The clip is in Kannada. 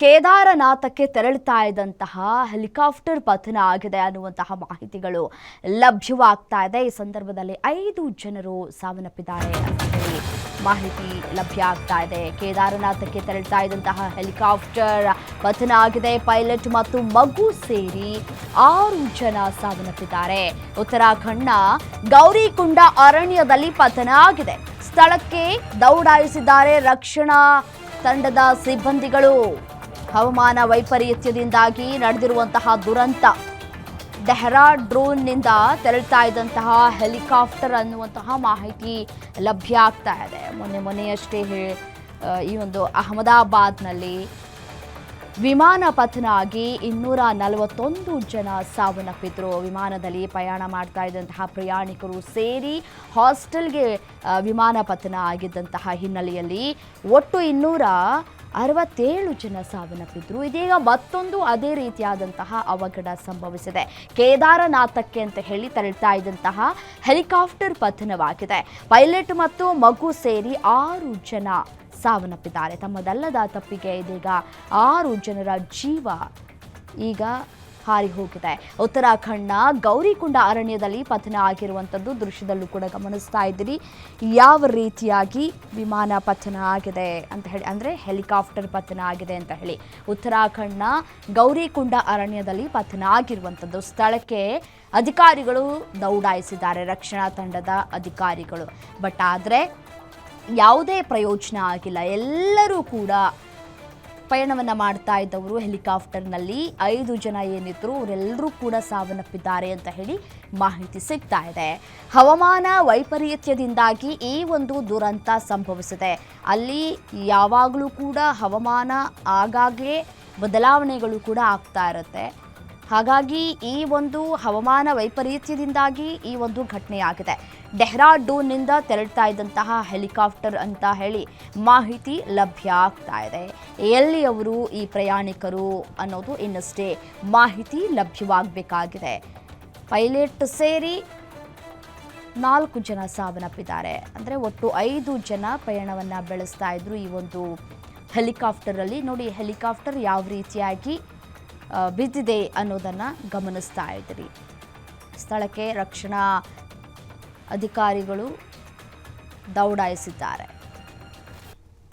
ಕೇದಾರನಾಥಕ್ಕೆ ತೆರಳುತ್ತಾ ಇದ್ದಂತಹ ಹೆಲಿಕಾಪ್ಟರ್ ಪತನ ಆಗಿದೆ ಅನ್ನುವಂತಹ ಮಾಹಿತಿಗಳು ಲಭ್ಯವಾಗ್ತಾ ಇದೆ. ಈ ಸಂದರ್ಭದಲ್ಲಿ 5 ಜನರು ಸಾವನ್ನಪ್ಪಿದ್ದಾರೆ ಅಂತ ಹೇಳಿ ಮಾಹಿತಿ ಲಭ್ಯ ಆಗ್ತಾ ಇದೆ. ಕೇದಾರನಾಥಕ್ಕೆ ತೆರಳುತ್ತಾ ಇದ್ದಂತಹ ಹೆಲಿಕಾಪ್ಟರ್ ಪತನ ಆಗಿದೆ. ಪೈಲಟ್ ಮತ್ತು ಮಗು ಸೇರಿ 6 ಜನ ಸಾವನ್ನಪ್ಪಿದ್ದಾರೆ. ಉತ್ತರಾಖಂಡ್ನ ಗೌರಿಕುಂಡ ಅರಣ್ಯದಲ್ಲಿ ಪತನ ಆಗಿದೆ. ಸ್ಥಳಕ್ಕೆ ದೌಡಾಯಿಸಿದ್ದಾರೆ ರಕ್ಷಣಾ ತಂಡದ ಸಿಬ್ಬಂದಿಗಳು. ಹವಾಮಾನ ವೈಪರೀತ್ಯದಿಂದಾಗಿ ನಡೆದಿರುವಂತಹ ದುರಂತ. ಡೆಹ್ರಾಡೂನ್ನಿಂದ ತೆರಳುತ್ತಾ ಇದ್ದಂತಹ ಹೆಲಿಕಾಪ್ಟರ್ ಅನ್ನುವಂತಹ ಮಾಹಿತಿ ಲಭ್ಯ ಆಗ್ತಾ ಇದೆ. ಮೊನ್ನೆಯಷ್ಟೇ ಈ ಒಂದು ಅಹಮದಾಬಾದ್ನಲ್ಲಿ ವಿಮಾನ ಪತನ ಆಗಿ 241 ಜನ ಸಾವನ್ನಪ್ಪಿದ್ರು. ವಿಮಾನದಲ್ಲಿ ಪ್ರಯಾಣ ಮಾಡ್ತಾ ಇದ್ದಂತಹ ಪ್ರಯಾಣಿಕರು ಸೇರಿ ಹಾಸ್ಟೆಲ್ಗೆ ವಿಮಾನ ಪತನ ಆಗಿದ್ದಂತಹ ಹಿನ್ನೆಲೆಯಲ್ಲಿ ಒಟ್ಟು 267 ಜನ ಸಾವನ್ನಪ್ಪಿದ್ರು. ಇದೀಗ ಮತ್ತೊಂದು ಅದೇ ರೀತಿಯಾದಂತಹ ಅವಘಡ ಸಂಭವಿಸಿದೆ. ಕೇದಾರನಾಥಕ್ಕೆ ಅಂತ ಹೇಳಿ ತೆರಳುತ್ತಾ ಇದ್ದಂತಹ ಹೆಲಿಕಾಪ್ಟರ್ ಪತನವಾಗಿದೆ. ಪೈಲಟ್ ಮತ್ತು ಮಗು ಸೇರಿ 6 ಜನ ಸಾವನ್ನಪ್ಪಿದ್ದಾರೆ. ತಮ್ಮದಲ್ಲದ ತಪ್ಪಿಗೆ ಇದೀಗ 6 ಜನರ ಜೀವ ಈಗ ಹಾರಿ ಹೋಗಿದೆ. ಉತ್ತರಾಖಂಡ್ನ ಗೌರಿಕುಂಡ ಅರಣ್ಯದಲ್ಲಿ ಪತನ ಆಗಿರುವಂಥದ್ದು ದೃಶ್ಯದಲ್ಲೂ ಕೂಡ ಗಮನಿಸ್ತಾ ಇದ್ದೀರಿ. ಯಾವ ರೀತಿಯಾಗಿ ವಿಮಾನ ಪತನ ಆಗಿದೆ ಅಂತ ಹೇಳಿ, ಅಂದರೆ ಹೆಲಿಕಾಪ್ಟರ್ ಪತನ ಆಗಿದೆ ಅಂತ ಹೇಳಿ ಉತ್ತರಾಖಂಡ್ನ ಗೌರಿಕುಂಡ ಅರಣ್ಯದಲ್ಲಿ ಪತನ ಆಗಿರುವಂಥದ್ದು. ಸ್ಥಳಕ್ಕೆ ಅಧಿಕಾರಿಗಳು ದೌಡಾಯಿಸಿದ್ದಾರೆ, ರಕ್ಷಣಾ ತಂಡದ ಅಧಿಕಾರಿಗಳು. ಬಟ್ ಆದರೆ ಯಾವುದೇ ಪ್ರಯೋಜನ ಆಗಿಲ್ಲ. ಎಲ್ಲರೂ ಕೂಡ ಪಯಣವನ್ನು ಮಾಡ್ತಾ ಇದ್ದವರು ಹೆಲಿಕಾಪ್ಟರ್ನಲ್ಲಿ 5 ಜನ ಏನಿದ್ರು ಅವರೆಲ್ಲರೂ ಕೂಡ ಸಾವನ್ನಪ್ಪಿದ್ದಾರೆ ಅಂತ ಹೇಳಿ ಮಾಹಿತಿ ಸಿಗ್ತಾ ಇದೆ. ಹವಾಮಾನ ವೈಪರೀತ್ಯದಿಂದಾಗಿ ಈ ಒಂದು ದುರಂತ ಸಂಭವಿಸಿದೆ. ಅಲ್ಲಿ ಯಾವಾಗಲೂ ಕೂಡ ಹವಾಮಾನ ಆಗಾಗ್ಗೆ ಬದಲಾವಣೆಗಳು ಕೂಡ ಆಗ್ತಾ ಇರುತ್ತೆ. ಹಾಗಾಗಿ ಈ ಒಂದು ಹವಾಮಾನ ವೈಪರೀತ್ಯದಿಂದಾಗಿ ಈ ಒಂದು ಘಟನೆಯಾಗಿದೆ. ಡೆಹ್ರಾಡೂನ್ನಿಂದ ತೆರಳುತ್ತಾ ಇದ್ದಂತಹ ಹೆಲಿಕಾಪ್ಟರ್ ಅಂತ ಹೇಳಿ ಮಾಹಿತಿ ಲಭ್ಯ ಆಗ್ತಾ ಇದೆ. ಎಲ್ಲಿಯವರು ಈ ಪ್ರಯಾಣಿಕರು ಅನ್ನೋದು ಇನ್ನಷ್ಟೇ ಮಾಹಿತಿ ಲಭ್ಯವಾಗಬೇಕಾಗಿದೆ. ಪೈಲಟ್ ಸೇರಿ 4 ಜನ ಸಾವನ್ನಪ್ಪಿದ್ದಾರೆ. ಅಂದರೆ ಒಟ್ಟು 5 ಜನ ಪಯಣವನ್ನು ಬೆಳೆಸ್ತಾ ಇದ್ರು ಈ ಒಂದು ಹೆಲಿಕಾಪ್ಟರಲ್ಲಿ. ನೋಡಿ, ಹೆಲಿಕಾಪ್ಟರ್ ಯಾವ ರೀತಿಯಾಗಿ ಬಿದ್ದಿದೆ ಅನ್ನೋದನ್ನು ಗಮನಿಸ್ತಾ ಇದ್ದೀರಿ. ಸ್ಥಳಕ್ಕೆ ರಕ್ಷಣಾ ಅಧಿಕಾರಿಗಳು ದೌಡಾಯಿಸಿದ್ದಾರೆ.